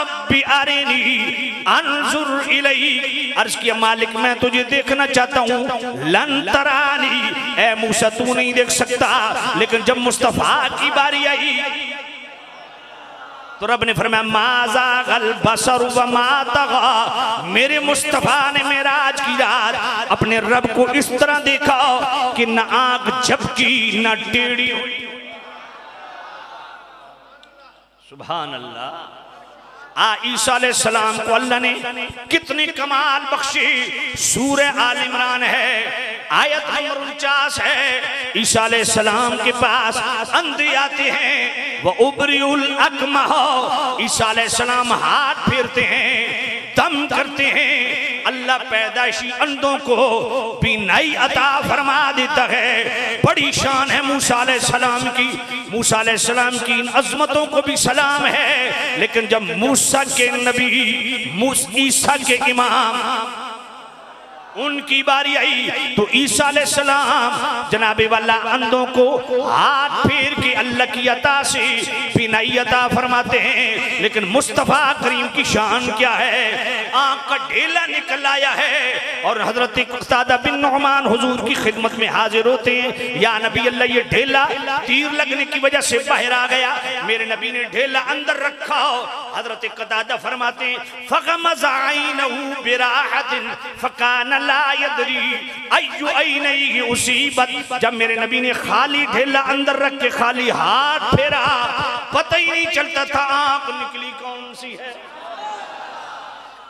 रब्बी अरिनी अंजुर इलैक, अर्ज किया मालिक मैं तुझे देखना चाहता हूँ। लन तरानी, ए मूसा तू नहीं देख सकता। लेकिन जब मुस्तफा की बारी आई तो रब ने फरमाया माज़ा गल बसर व मा तगा, मेरे मुस्तफा ने मेराज की रात अपने रब को इस तरह देखा कि न आंख झपकी न टेढ़ी हुई। सुभान अल्लाह। ईसा अलैहिस्सलाम को अल्लाह ने कितनी कमाल बख्शी। सूरह आल इमरान है, आयत नंबर 49 है। ईसा अलैहिस्सलाम के पास अंधे आते हैं, वह उबरिउल अकमह, ईसा अलैहिस्सलाम हाथ फेरते हैं, दम करते हैं। अल्लाह पैदाइशी अंधों को बीनाई अता फरमा देता है। बड़ी शान है मूसा अलैहिस्सलाम की। मूसा अलैहिस्सलाम की इन अजमतों को भी सलाम है। लेकिन जब मूसा के नबी ईसा के इमाम उनकी बारी आई तो ईसा अलैहिस्सलाम जनाबे वाला अंधों को हाथ फेर के अल्लाह की अता से बीनाई अता फरमाते हैं। लेकिन मुस्तफ़ा करीम की शान क्या है, आंख का ढेला निकल आया है और हजरत क़तादा बिन नुअमान हुजूर की खिदमत में हाजिर होते हैं। या नबी अल्लाह, ये ढेला तीर लगने की वजह से बाहर आ गया, मेरे नबी ने ढेला अंदर रखा। हजरत क़तादा फरमाते हैं फ़ग़मज़ ऐनहु बिराहतिन फ़कान ला यदरी अय्यु ऐनैहि उसीबत। जब मेरे नबी ने खाली ढेला अंदर रख के खाली हाथ फेरा, पता ही नहीं चलता था आंख निकली कौन सी है।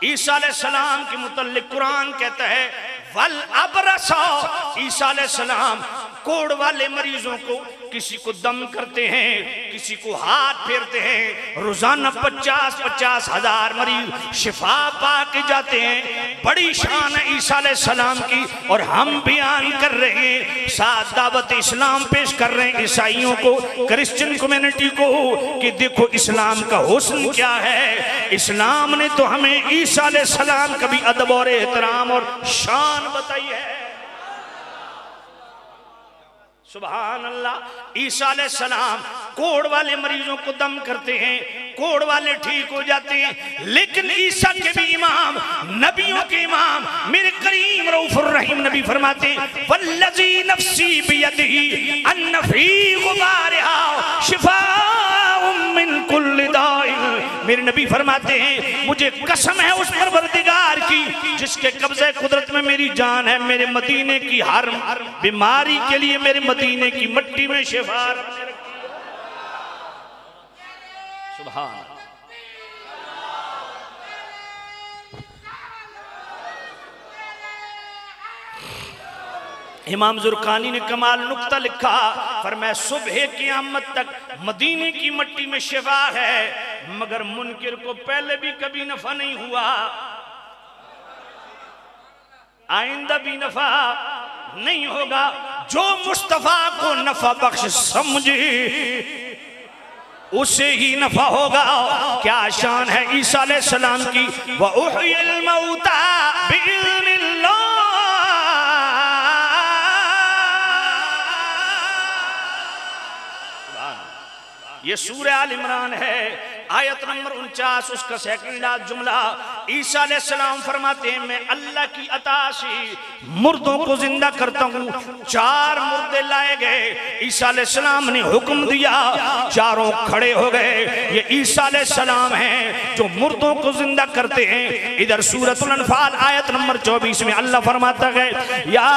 ईसा अलैहिस्सलाम के मुतल्लिक कुरान कहता है वल अबरसा, ईसा अलैहिस्सलाम कोढ़ वाले मरीजों को किसी को दम करते हैं, किसी को हाथ फेरते हैं। रोजाना 50-50 हजार मरीज शिफा पा के जाते हैं। बड़ी शान है ईसा अलैहिस्सलाम की। और हम बयान कर रहे हैं, साथ दावत इस्लाम पेश कर रहे हैं ईसाइयों को, क्रिश्चियन कम्युनिटी को कि देखो इस्लाम का हुस्न क्या है। इस्लाम ने तो हमें ईसा अलैहिस्सलाम का भी अदब और एहतराम और शान बताई है। सुभान अल्लाह। ईसा अलैहिस्सलाम कोढ़ वाले मरीजों को दम करते हैं, कोढ़ वाले ठीक हो जाते हैं। लेकिन ईसा के भी इमाम, नबियों के इमाम मेरे करीम रऊफुर रहीम नबी फरमाते वल्लज़ी नफ्सी बियदिही अन्न फी गुबारिहा शिफाउम मिन कुल्लि दाइन। मेरे नबी फरमाते हैं मुझे कसम है उस परवरदिगार की जिसके कब्ज़े कुदरत में मेरी जान है, मेरे मदीने की हर बीमारी के लिए मेरे मदीने की मिट्टी में शिफा। सुभान। इमाम जुरकानी ने कमाल नुक्ता लिखा, फरमाया सुबह क़यामत तक मदीने की मिट्टी में शिफा है, मगर मुनकिर को पहले भी कभी नफा नहीं हुआ, आइंदा भी नफा नहीं होगा। जो मुस्तफा को नफा बख्श समझे उसे ही नफा होगा। क्या शान है ईसा अलैहिस्सलाम की। व उहयल मौता बिइज़्निल्लाह। ये सूरह आल इमरान है, आयत नंबर 49, उसका सेकंड जुमला। ईसा अलैहिस्सलाम फरमाते हैं मैं अल्लाह की अता से मुर्दों को जिंदा करता हूँ। 4 मुर्दे लाए गए, ईसा अलैहिस्सलाम ने हुक्म दिया, चारों खड़े हो गए। ये ईसा अलैहिस्सलाम हैं जो मुर्दों को जिंदा करते हैं। इधर सूरतुल अनफाल आयत नंबर 24 में अल्लाह फरमाता है या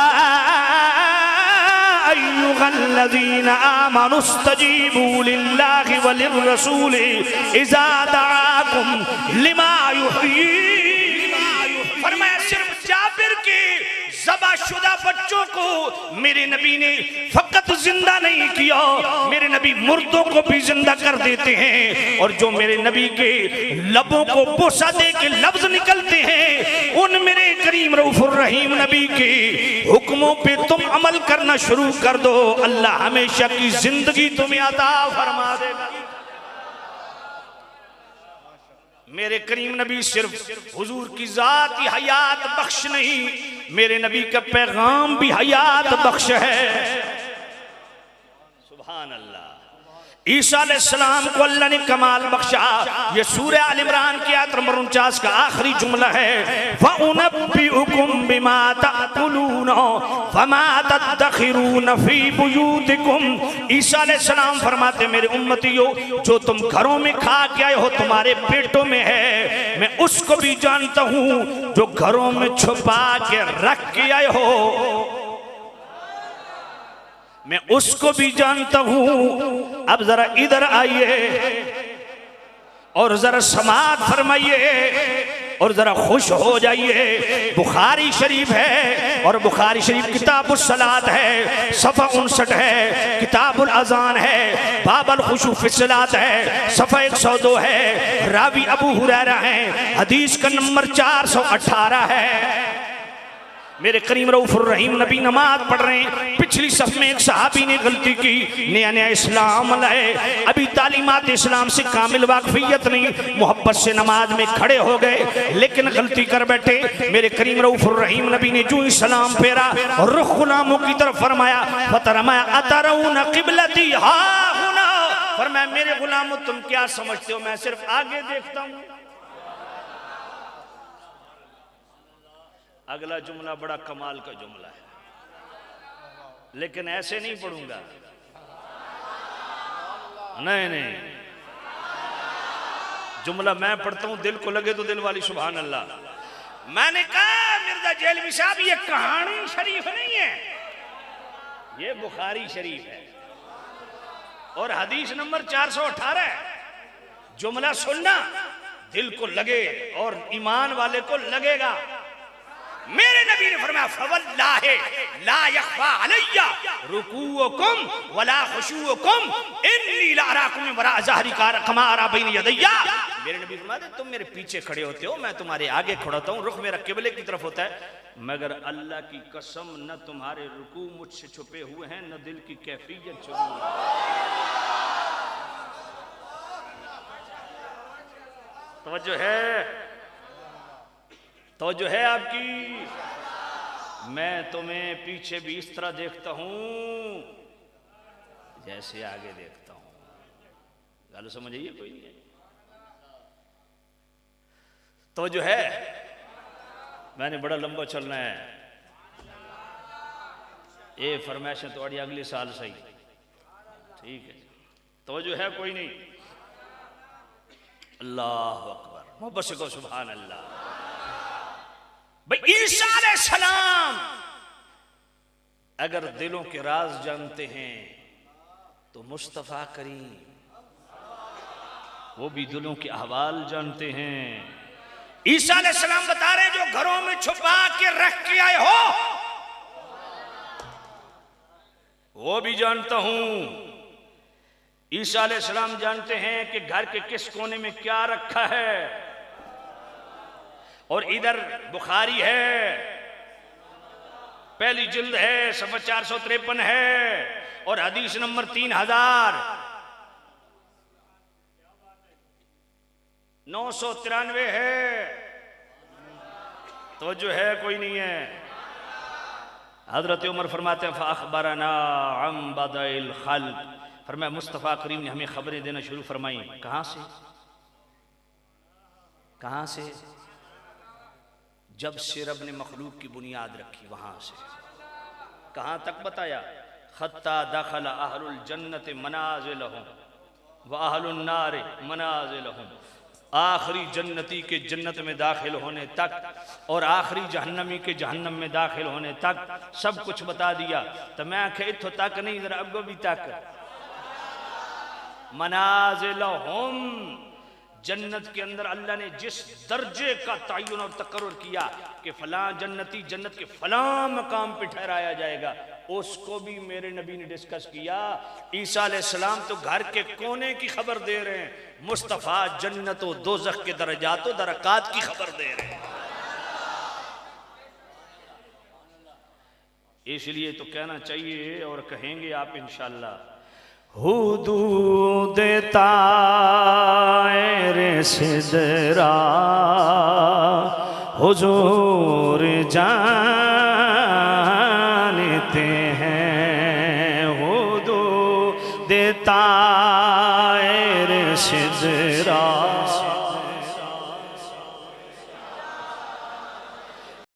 अय्युहल्लज़ीना आमनुस्तजीबू लिल्लाहि वलिर्रसूलि इज़ा दआकुम लिमा युहयी। फरमाया सिर्फ जाबिर के ज़बाशुदा बच्चों को मेरे नबी ने फकत जिंदा नहीं किया, मेरे नबी मुर्दों को भी जिंदा कर देते हैं। और जो मेरे नबी के लबों को बोसा दे के लफ्ज निकलते हैं, उन मेरे करीम रऊफुर रहीम नबी के हुक्मों पे तुम अमल करना शुरू कर दो, अल्लाह हमेशा की जिंदगी तुम्हें अता फरमा देगा। मेरे करीम नबी सिर्फ हुजूर की जात ही हयात बख्श नहीं, मेरे नबी का पैगाम भी हयात बख्श है। सुभान अल्लाह। ईसा अलैहिस्सलाम को अल्लाह ने कमाल बख्शा। ये सूरह आल इमरान की आयत नंबर 49 का आखिरी जुमला है, वउनब्बिउकुम बिमा ताकुलून वमा तदखिरून फी बुयूतिकुम। ईसा अलैहिस्सलाम फरमाते मेरे उम्मतियों, जो तुम घरों में खा के आए हो तुम्हारे पेटों में है, मैं उसको भी जानता हूं जो घरों में छुपा के रख के आए हो, मैं उसको भी जानता हूं। अब जरा इधर आइए और जरा समाअत फरमाइए और जरा खुश हो जाइए। बुखारी शरीफ है और बुखारी शरीफ किताबुल सलात है, सफ़ा 59 है, किताबुल अजान है, बाबुल खुशू फी सलात है, सफ़ा 102 है, रावी अबू हुरैरा है, हदीस का नंबर 418 है। मेरे करीम रऊफुर रहीम नबी नमाज पढ़ रहे हैं, पिछली सफ में एक सहाबी ने गलती की, नया नया इस्लाम लाए, अभी तालीमात इस्लाम से कामिल वाकफियत नहीं, मोहब्बत से नमाज में खड़े हो गए लेकिन गलती कर बैठे। मेरे करीम रऊफुर रहीम नबी ने जो इस्लाम फेरा और रुख गुलामों की तरफ फरमाया, फतरमाया अतरऊन क़िबलती हा हुना, फरमाया मेरे गुलामों तुम क्या समझते हो, मैं सिर्फ आगे देखता हूँ। अगला जुमला बड़ा कमाल का जुमला है, लेकिन ऐसे नहीं पढ़ूंगा, नहीं, जुमला मैं पढ़ता हूं दिल को लगे तो दिल वाली सुभान अल्लाह। मैंने कहा मिर्जा जेलवी साहब ये कहानी शरीफ नहीं है, ये बुखारी शरीफ है और हदीस नंबर 418 है। जुमला सुनना, दिल को लगे और ईमान वाले को लगेगा। मेरे नबी ने फरमाया फवल्लाहि ला यख्फा अलैया रुकूउकुम वला खुशूउकुम इन्नी ला अराकुम वरा ज़हरी कमा अरा बैन यदैया। मेरे नबी फरमाते तुम मेरे पीछे खड़े होते हो, मैं तुम्हारे आगे खड़ा होता हूँ, रुख मेरा किबले की तरफ होता है, मगर अल्लाह की कसम न तुम्हारे रुकू मुझसे छुपे हुए हैं न दिल की कैफियत छुपी हुई है। तो जो है आपकी, मैं तुम्हें पीछे भी इस तरह देखता हूं जैसे आगे देखता हूं। गालो समझिए कोई नहीं है। तो जो है मैंने बड़ा लंबा चलना है, ये फरमाइशें तो अगले साल सही, ठीक है। तो जो है कोई नहीं, अल्लाह अकबर, मोहब्बत से कहो सुभान अल्लाह। भाई ईसा अलैहिस्सलाम अगर दिलों के राज जानते हैं तो मुस्तफा करीम वो भी दिलों के अहवाल जानते हैं। ईसा अलैहिस्सलाम बता रहे हैं जो घरों में छुपा के रख के आए हो वो भी जानता हूं। ईसा अलैहिस्सलाम जानते हैं कि घर के किस कोने में क्या रखा है। और इधर बुखारी है, पहली जिल्द है, सफ़ा 453 है और हदीस नंबर 3993 है। तो जो है कोई नहीं है। हजरत उमर फरमाते हैं फ़अख़बरना अन बदइल ख़ल्क़, फरमाया मुस्तफ़ा करीम ने हमें खबरें देना शुरू फरमाई। कहां से? जब से रब ने मखलूक की बुनियाद रखी वहां से। कहां तक बताया? खत्ता दखल अहलुल जन्नत मनाज़िलहुम व अहलुन नार मनाज़िलहुम, आखिरी जन्नती के जन्नत में दाखिल होने तक और आखिरी जहन्नमी के जहन्नम में दाखिल होने तक सब कुछ बता दिया। तो मैं आखे इत्थों तक नहीं, जरा अगो भी तक। मनाज़िलहुम, जन्नत के अंदर अल्लाह ने जिस दर्जे का तयन और तकर्रुर किया कि फलां जन्नती जन्नत के फलां मकाम पे ठहराया जाएगा, उसको भी मेरे नबी ने डिस्कस किया। ईसा अलैहिस्सलाम तो घर के कोने की खबर दे रहे हैं, मुस्तफ़ा जन्नत और दोज़ख के दर्जात और दरकात की खबर दे रहे हैं। इसलिए तो कहना चाहिए और कहेंगे आप इंशाअल्लाह, हुदूद तायरे सिदरा हुजूर जानते हैं, हुदूद तायरे नजरा